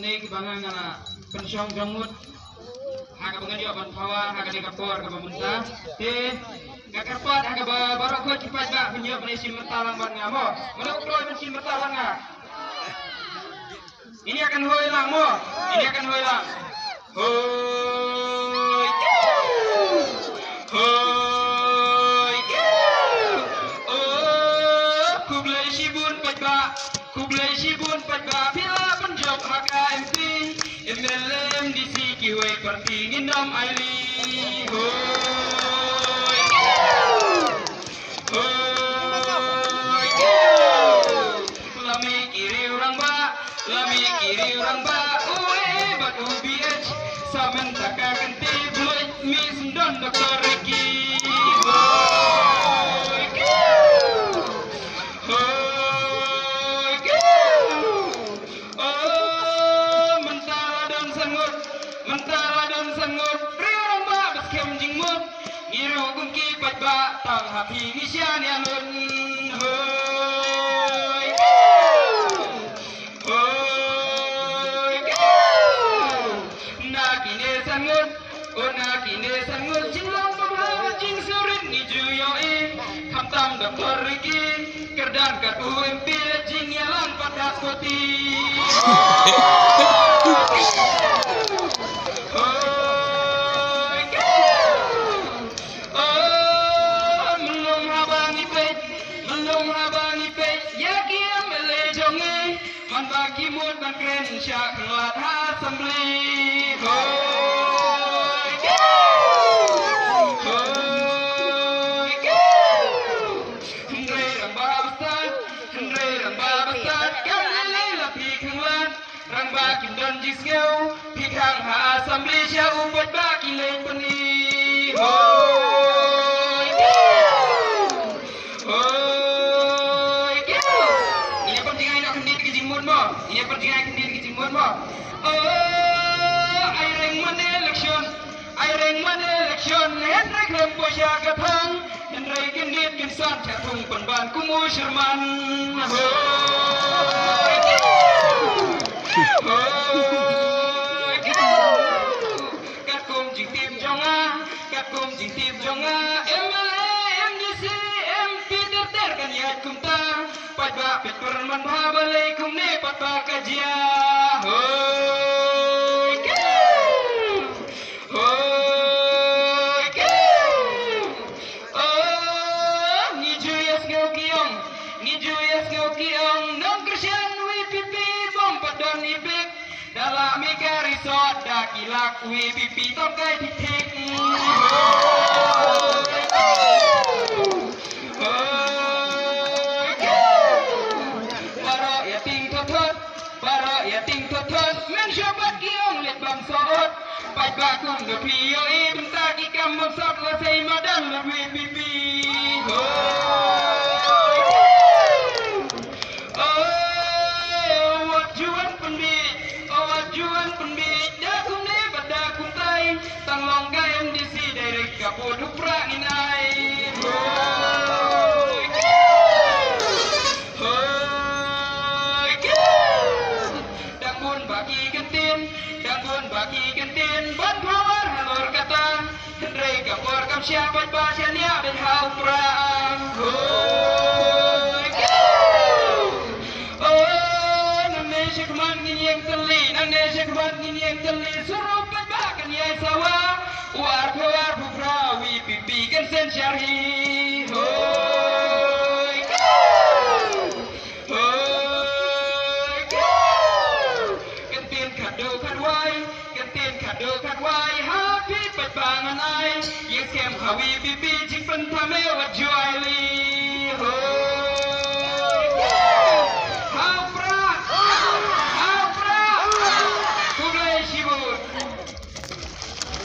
ini kebangan karena pensiong jamut agak pengen ban pawa agak dikapor ke pemerintah di gak kerpat agak baru kau cepat gak punya penisi mentalang ban ngamo menurut kau penisi mentalang nggak ini akan hilang mo ini akan hilang hoi hoi oh kublai sibun pajba bila penjok HKMP MLM di Sikiway pertingin nom aili hoi hoi lami kiri orang ba uwe bat UBH samen taka kenti bloy mis don Dr. Ricky hoi oh mentara dan sengut riurang ba baskem jingmut ngiru gungki pajba tang hapi nisian yalun hoi nakine sangut jinglang babawa jing surit ni juyoi kamtam Dr. Ricky kerdan kat UMP jing yalan padas koti melong habangi pej ya kia melejongi man bagi mut man kren syak kelat assembly rang baki don jisngeu pikang ha assembly sya ubat baki lein peni hoi hoi ini pentingan nak kendit ke jimun mo ini pentingan kendit ke jimun mo oh aireng man election hendrik lempo sya gathang hendrik kendit kinsan chatung penban kumu sherman hoi các cùng chỉ tìm jonga em đi si em Peter ter kan ya kumta pada peper man bhabale kumne pata kajia hoi oh ni juyas ngau kiong non Christian WPP bom padon ibik dalam mega resort dakilak WPP tongkai titik barok ya ting thot men sobat kiong let bang soot pai bakung de pio bentar ki kam sot la sei madan la WPP tang longga MDC dari kapoduk pranginai dangun bagi kentin ban power halor kata hendrai kapor kam siapa bahasanya dan hau prang Indonesia keman ngin yang teli suruh bakan ya sawa war bukra WPP kan sen syarhi hoi kentin kado kadwai happy perbangan ai yes kem WPP jing pentame wat joyli hoi